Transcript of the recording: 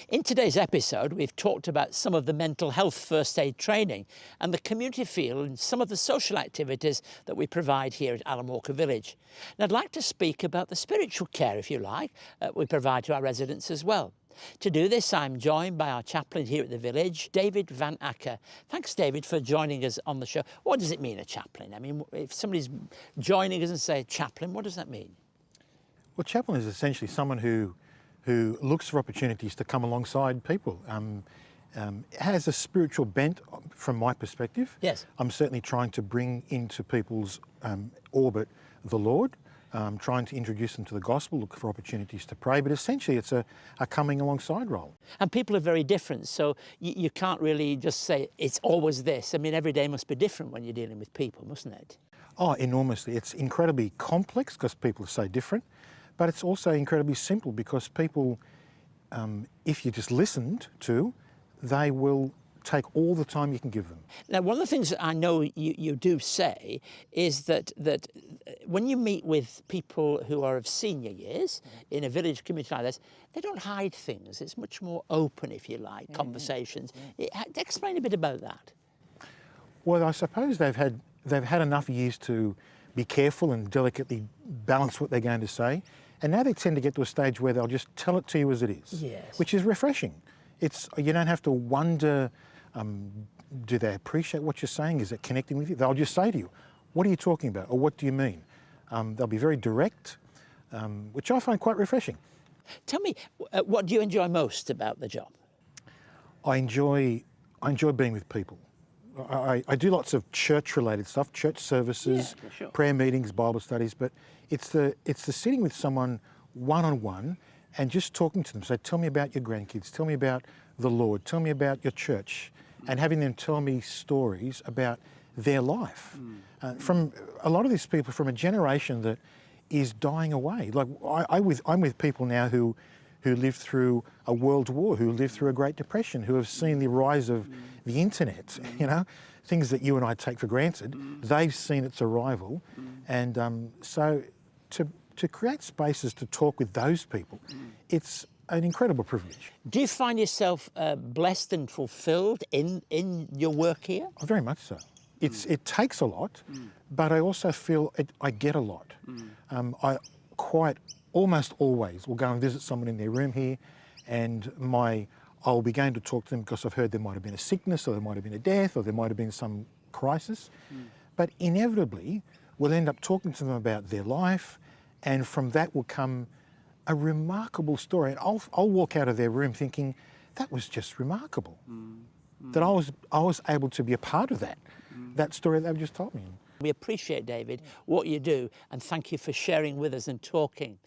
In today's episode, we've talked about some of the mental health first aid training and the community feel and some of the social activities that we provide here at Alan Walker Village. And I'd like to speak about the spiritual care, if you like, we provide to our residents as well. To do this, I'm joined by our chaplain here at the village, David Van Acker. Thanks, David, for joining us on the show. What does it mean, a chaplain? I mean, if somebody's joining us and say chaplain, what does that mean? Well, chaplain is essentially someone who looks for opportunities to come alongside people. Has a spiritual bent from my perspective. Yes. I'm certainly trying to bring into people's orbit the Lord, trying to introduce them to the gospel, look for opportunities to pray, but essentially it's a coming alongside role. And people are very different, so you can't really just say it's always this. I mean, every day must be different when you're dealing with people, mustn't it? Oh, enormously. It's incredibly complex because people are so different, but it's also incredibly simple because people, if you just listened to, they will take all the time you can give them. Now, one of the things that I know you do say is that when you meet with people who are of senior years in a village community like this, they don't hide things. It's much more open, if you like, conversations. Explain a bit about that. Well, I suppose they've had enough years to be careful and delicately balance what they're going to say. And now they tend to get to a stage where they'll just tell it to you as it is, yes, which is refreshing. You don't have to wonder, do they appreciate what you're saying? Is it connecting with you? They'll just say to you, what are you talking about? Or what do you mean? They'll be very direct, which I find quite refreshing. Tell me, what do you enjoy most about the job? I enjoy being with people. I do lots of church-related stuff, church services, yeah, sure, prayer meetings, Bible studies, but it's the sitting with someone one-on-one and just talking to them. So tell me about your grandkids, tell me about the Lord, tell me about your church, and having them tell me stories about their life. From a lot of these people from a generation that is dying away. Like I'm with people now who lived through a world war, who lived through a Great Depression, who have seen the rise of the internet, you know, things that you and I take for granted. They've seen its arrival. And so to create spaces to talk with those people, it's an incredible privilege. Do you find yourself blessed and fulfilled in your work here? Oh, very much so. It takes a lot, but I also feel I get a lot. I almost always will go and visit someone in their room here, and I'll be going to talk to them because I've heard there might have been a sickness, or there might have been a death, or there might have been some crisis. But inevitably, we'll end up talking to them about their life, and from that will come a remarkable story. And I'll walk out of their room thinking, that was just remarkable. That I was able to be a part of that story they've just told me. We appreciate, David, what you do, and thank you for sharing with us and talking.